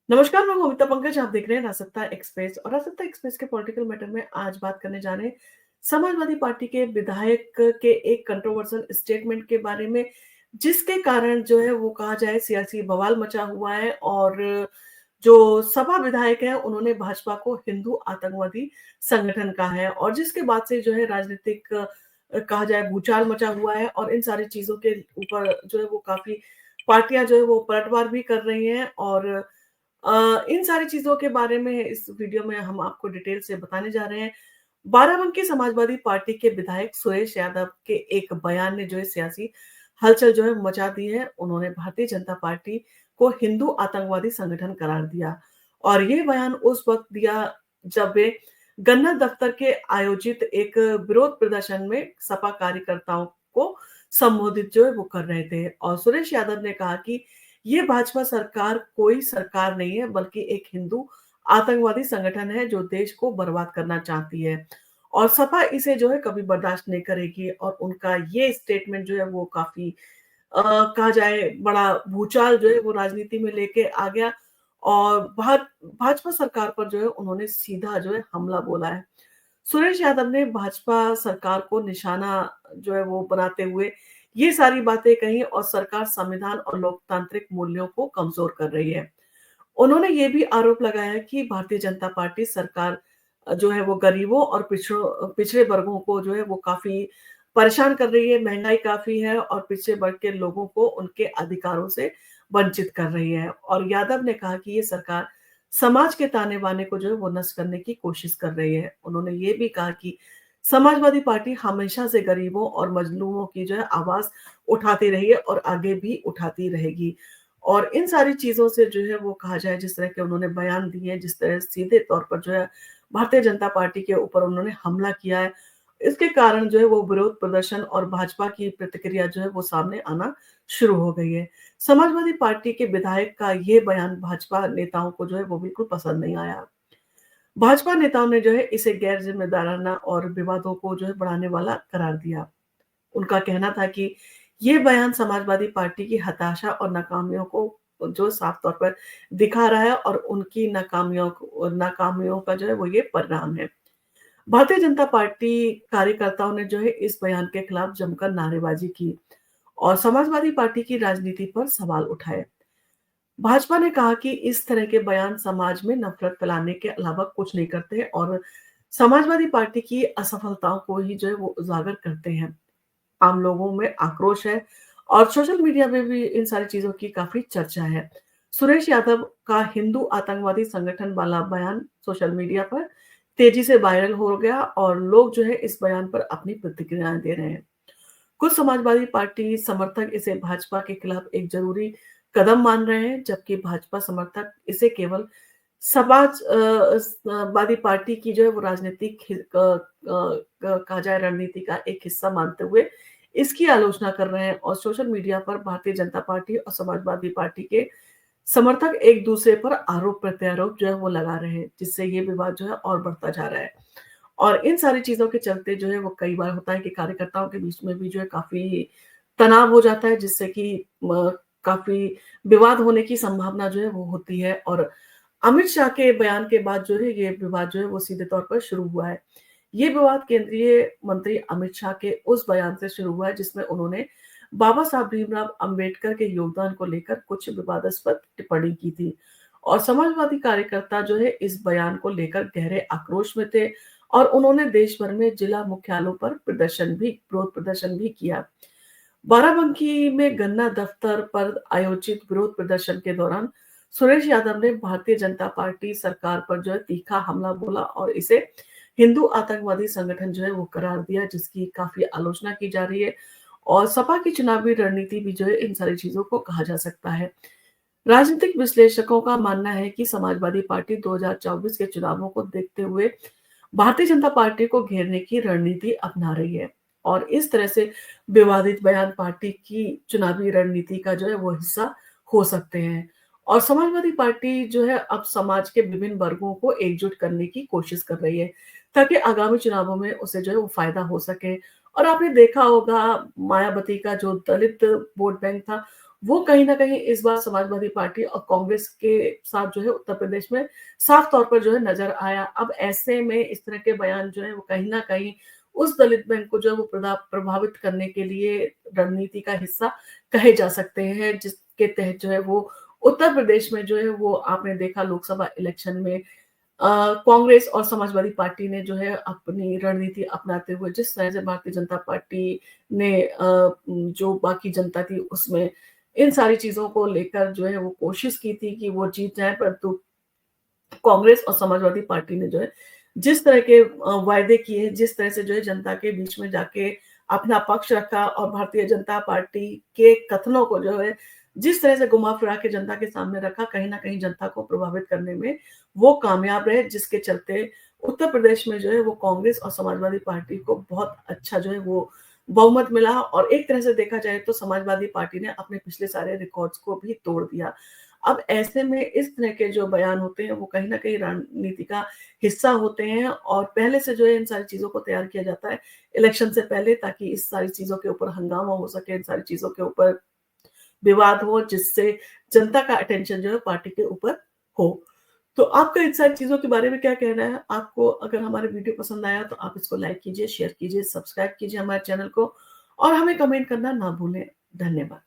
नमस्कार, मैं ममिता पंकज, आप देख रहे हैं रासत्ता एक्सप्रेस और रासत्ता एक्सप्रेस के पॉलिटिकल मैटर में आज बात करने जा रहे हैं समाजवादी पार्टी के विधायक के एक कंट्रोवर्शियल स्टेटमेंट के बारे में, जिसके कारण जो है वो कहा जाए सियासी बवाल मचा हुआ है और जो सपा विधायक हैं उन्होंने भाजपा को हिंदू आतंकवादी संगठन कहा है और जिसके बाद से जो है राजनीतिक कहा जाए भूचाल मचा हुआ है और इन सारी चीज़ों के ऊपर जो है वो काफ़ी पार्टियाँ जो है वो पलटवार भी कर रही हैं और इन सारी चीज़ों के बारे में इस वीडियो में हम आपको डिटेल से बताने जा रहे हैं। बाराबंकी समाजवादी पार्टी के विधायक सुरेश यादव के एक बयान ने जो है सियासी हलचल जो है मचा दी है। उन्होंने भारतीय जनता पार्टी को हिंदू आतंकवादी संगठन करार दिया और ये बयान उस वक़्त दिया जब वे गन्ना दफ्तर के आयोजित एक विरोध प्रदर्शन में सपा कार्यकर्ताओं को संबोधित जो है वो कर रहे थे और सुरेश यादव ने कहा कि ये भाजपा सरकार कोई सरकार नहीं है बल्कि एक हिंदू आतंकवादी संगठन है जो देश को बर्बाद करना चाहती है और सपा इसे जो है कभी बर्दाश्त नहीं करेगी और उनका ये स्टेटमेंट जो है वो काफ़ी कहा जाए बड़ा भूचाल जो है वो राजनीति में लेके आ गया और भाजपा सरकार पर जो है उन्होंने सीधा जो है हमला बोला है। सुरेश यादव ने भाजपा सरकार को निशाना जो है वो बनाते हुए ये सारी बातें कही और सरकार संविधान और लोकतांत्रिक मूल्यों को कमजोर कर रही है। उन्होंने ये भी आरोप लगाया कि भारतीय जनता पार्टी सरकार जो है वो गरीबों और पिछड़े वर्गों को जो है वो काफ़ी परेशान कर रही है, महँगाई काफ़ी है और पिछड़े वर्ग के लोगों को उनके अधिकारों से वंचित कर रही है और यादव ने कहा कि ये सरकार समाज के ताने-बाने को जो है वो नष्ट करने की कोशिश कर रही है। उन्होंने ये भी कहा कि समाजवादी पार्टी हमेशा से गरीबों और मजलूमों की जो है आवाज़ उठाती रही है और आगे भी उठाती रहेगी। और इन सारी चीज़ों से जो है वो कहा जाए जिस तरह के उन्होंने बयान दिए हैं, जिस तरह सीधे तौर पर जो है भारतीय जनता पार्टी के ऊपर उन्होंने हमला किया है, इसके कारण जो है वो विरोध प्रदर्शन और भाजपा की प्रतिक्रिया जो है वो सामने आना शुरू हो गई है। समाजवादी पार्टी के विधायक का ये बयान भाजपा नेताओं को जो है वो बिल्कुल पसंद नहीं आया। भाजपा नेताओं ने जो है इसे गैर ज़िम्मेदाराना और विवादों को जो है बढ़ाने वाला करार दिया। उनका कहना था कि ये बयान समाजवादी पार्टी की हताशा और नाकामियों को जो साफ तौर पर दिखा रहा है और उनकी नाकामियों का जो है वो ये परिणाम है। भारतीय जनता पार्टी कार्यकर्ताओं ने जो है इस बयान के खिलाफ जमकर नारेबाजी की और समाजवादी पार्टी की राजनीति पर सवाल उठाए। भाजपा ने कहा कि इस तरह के बयान समाज में नफरत फैलाने के अलावा कुछ नहीं करते और समाजवादी पार्टी की असफलताओं को ही जो है वो उजागर करते हैं। आम लोगों में आक्रोश है और सोशल मीडिया में भी इन सारी चीज़ों की काफ़ी चर्चा है। सुरेश यादव का हिंदू आतंकवादी संगठन वाला बयान सोशल मीडिया पर तेज़ी से वायरल हो गया और लोग जो है इस बयान पर अपनी प्रतिक्रियाएँ दे रहे हैं। कुछ समाजवादी पार्टी समर्थक इसे भाजपा के खिलाफ एक ज़रूरी कदम मान रहे हैं, जबकि भाजपा समर्थक इसे केवल वादी पार्टी की जो है वो राजनीतिक कहा जाए रणनीति का एक हिस्सा मानते हुए इसकी आलोचना कर रहे हैं और सोशल मीडिया पर भारतीय जनता पार्टी और समाजवादी पार्टी के समर्थक एक दूसरे पर आरोप प्रत्यारोप जो है वो लगा रहे हैं, जिससे ये विवाद जो है और बढ़ता जा रहा है। और इन सारी चीज़ों के चलते जो है वो कई बार होता है कि कार्यकर्ताओं के बीच में भी जो है काफ़ी तनाव हो जाता है, जिससे कि काफ़ी विवाद होने की संभावना जो है वो होती है और अमित शाह के बयान के बाद जो है ये विवाद जो है वो सीधे तौर पर शुरू हुआ है। ये विवाद केंद्रीय मंत्री अमित शाह के उस बयान से शुरू हुआ है जिसमें उन्होंने बाबा साहब भीमराव अंबेडकर के योगदान को लेकर कुछ विवादास्पद टिप्पणी की थी और समाजवादी कार्यकर्ता जो है इस बयान को लेकर गहरे आक्रोश में थे और उन्होंने देश भर में जिला मुख्यालयों पर विरोध प्रदर्शन भी किया। बाराबंकी में गन्ना दफ्तर पर आयोजित विरोध प्रदर्शन के दौरान सुरेश यादव ने भारतीय जनता पार्टी सरकार पर जो है तीखा हमला बोला और इसे हिंदू आतंकवादी संगठन जो है वो करार दिया, जिसकी काफी आलोचना की जा रही है और सपा की चुनावी रणनीति भी जो है इन सारी चीजों को कहा जा सकता है। राजनीतिक विश्लेषकों का मानना है कि समाजवादी पार्टी 2024 के चुनावों को देखते हुए भारतीय जनता पार्टी को घेरने की रणनीति अपना रही है और इस तरह से विवादित बयान पार्टी की चुनावी रणनीति का जो है वो हिस्सा हो सकते हैं और समाजवादी पार्टी जो है अब समाज के विभिन्न वर्गों को एकजुट करने की कोशिश कर रही है ताकि आगामी चुनावों में उसे जो है वो फायदा हो सके। और आपने देखा होगा मायावती का जो दलित वोट बैंक था वो कहीं न कहीं इस बार समाजवादी पार्टी और कांग्रेस के साथ जो है उत्तर प्रदेश में साफ तौर पर जो है नज़र आया। अब ऐसे में इस तरह के बयान जो है वो कहीं न कहीं उस दलित बैंक को जो है वो प्रभावित करने के लिए रणनीति का हिस्सा कहे जा सकते हैं, जिसके तहत जो है वो उत्तर प्रदेश में जो है वो आपने देखा लोकसभा इलेक्शन में कांग्रेस और समाजवादी पार्टी ने जो है अपनी रणनीति अपनाते हुए जिस तरह से भारतीय जनता पार्टी ने जो बाकी जनता थी उसमें इन सारी चीज़ों को लेकर जो है वो कोशिश की थी कि वो जीत जाएँ, परंतु कांग्रेस और समाजवादी पार्टी ने जो है जिस तरह के वायदे किए, जिस तरह से जो है जनता के बीच में जाके अपना पक्ष रखा और भारतीय जनता पार्टी के कथनों को जो है जिस तरह से घुमा-फिरा के जनता के सामने रखा, कहीं न कहीं जनता को प्रभावित करने में वो कामयाब रहे, जिसके चलते उत्तर प्रदेश में जो है वो कांग्रेस और समाजवादी पार्टी को बहुत अच्छा जो है वो बहुमत मिला और एक तरह से देखा जाए तो समाजवादी पार्टी ने अपने पिछले सारे रिकॉर्ड्स को भी तोड़ दिया। अब ऐसे में इस तरह के जो बयान होते हैं वो कहीं न कहीं रणनीति का हिस्सा होते हैं और पहले से जो है इन सारी चीज़ों को तैयार किया जाता है इलेक्शन से पहले, ताकि इस सारी चीज़ों के ऊपर हंगामा हो सके, इन सारी चीज़ों के ऊपर विवाद हो, जिससे जनता का अटेंशन जो है पार्टी के ऊपर हो। तो आपका इन सारी चीज़ों के बारे में क्या कहना है? आपको अगर हमारा वीडियो पसंद आया तो आप इसको लाइक कीजिए, शेयर कीजिए, सब्सक्राइब कीजिए हमारे चैनल को और हमें कमेंट करना ना भूलें। धन्यवाद।